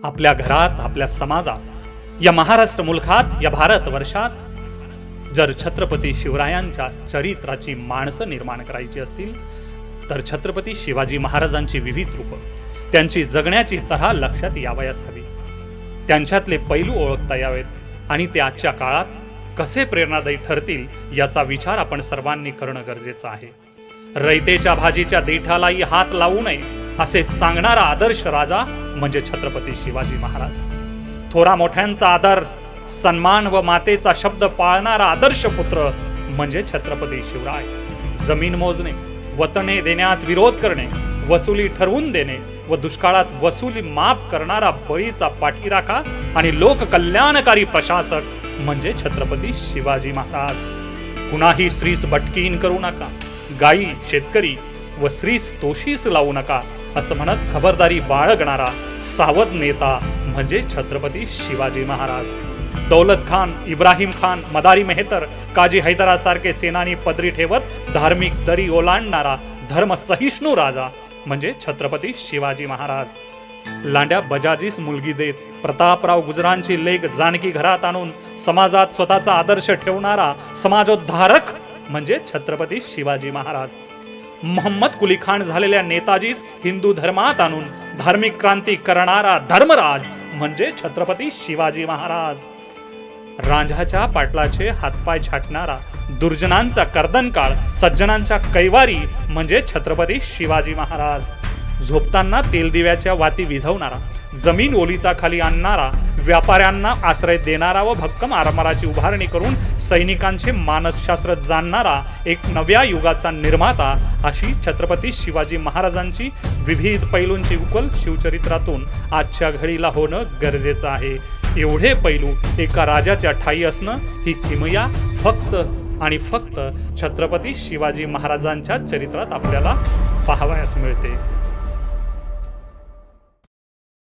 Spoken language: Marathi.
आपल्या घरात, आपल्या समाजात, या महाराष्ट्र मुलखात, या भारत वर्षात जर छत्रपती शिवरायांच्या चरित्राची माणसं निर्माण करायची असतील तर छत्रपती शिवाजी महाराजांची विविध रूप, त्यांची जगण्याची तऱ्हा लक्षात यावयास हवी, त्यांच्यातले पैलू ओळखता यावेत आणि ते आजच्या काळात कसे प्रेरणादायी ठरतील याचा विचार आपण सर्वांनी करणं गरजेचं आहे. रयतेच्या भाजीच्या देठालाही हात लावू नये असे सांगणारा आदर्श राजा म्हणजे छत्रपती शिवाजी महाराज. थोरा मोठ्यांचा आदर, सन्मान व मातेचा शब्द पाळणारा आदर्श पुत्र म्हणजे छत्रपती शिवराय. जमीन मोजणे, वतने देण्यास विरोध करणे, वसुली ठरवून देणे व दुष्काळात वसुली माफ करणारा बळीचा पाठीराखा आणि लोककल्याणकारी प्रशासक म्हणजे छत्रपती शिवाजी महाराज. कुणाही स्त्रीस भटकीन करू नका, गायी, शेतकरी व स्त्रीस तोशीस लावू नका असं म्हणत खबरदारी बाळगणारा सावध नेता म्हणजे छत्रपती शिवाजी महाराज. दौलत खान, इब्राहिम खान, मदारी मेहतर, काजी हैदरासारखे सेनानी पदरी ठेवत धार्मिक दरी ओलांडणारा धर्मसहिष्णू राजा म्हणजे छत्रपती शिवाजी महाराज. लांड्या बजाजीस मुलगी देत प्रतापराव गुजरांची लेक जानकी घरात आणून समाजात स्वतःचा आदर्श ठेवणारा समाजोद्धारक म्हणजे छत्रपती शिवाजी महाराज. मोहम्मद कुली खान झालेल्या नेताजीस हिंदू धर्मात आणून धार्मिक क्रांती करणारा धर्मराज म्हणजे छत्रपती शिवाजी महाराज. रांझाच्या पाटलाचे हातपाय छाटणारा, दुर्जनांचा कर्दनकाळ, सज्जनांच्या कैवारी म्हणजे छत्रपती शिवाजी महाराज. झोपताना तेलदिव्याच्या वाती विझवणारा, जमीन ओलिताखाली आणणारा, व्यापाऱ्यांना आश्रय देणारा व भक्कम आरमाराची उभारणी करून सैनिकांचे मानसशास्त्र जाणणारा एक नव्या युगाचा निर्माता अशी छत्रपती शिवाजी महाराजांची विविध पैलूंची उकल शिवचरित्रातून आजच्या घडीला होणं गरजेचं आहे. एवढे पैलू एका राजाच्या ठायी असणं ही किमया फक्त आणि फक्त छत्रपती शिवाजी महाराजांच्या चरित्रात आपल्याला पाहावयास मिळते.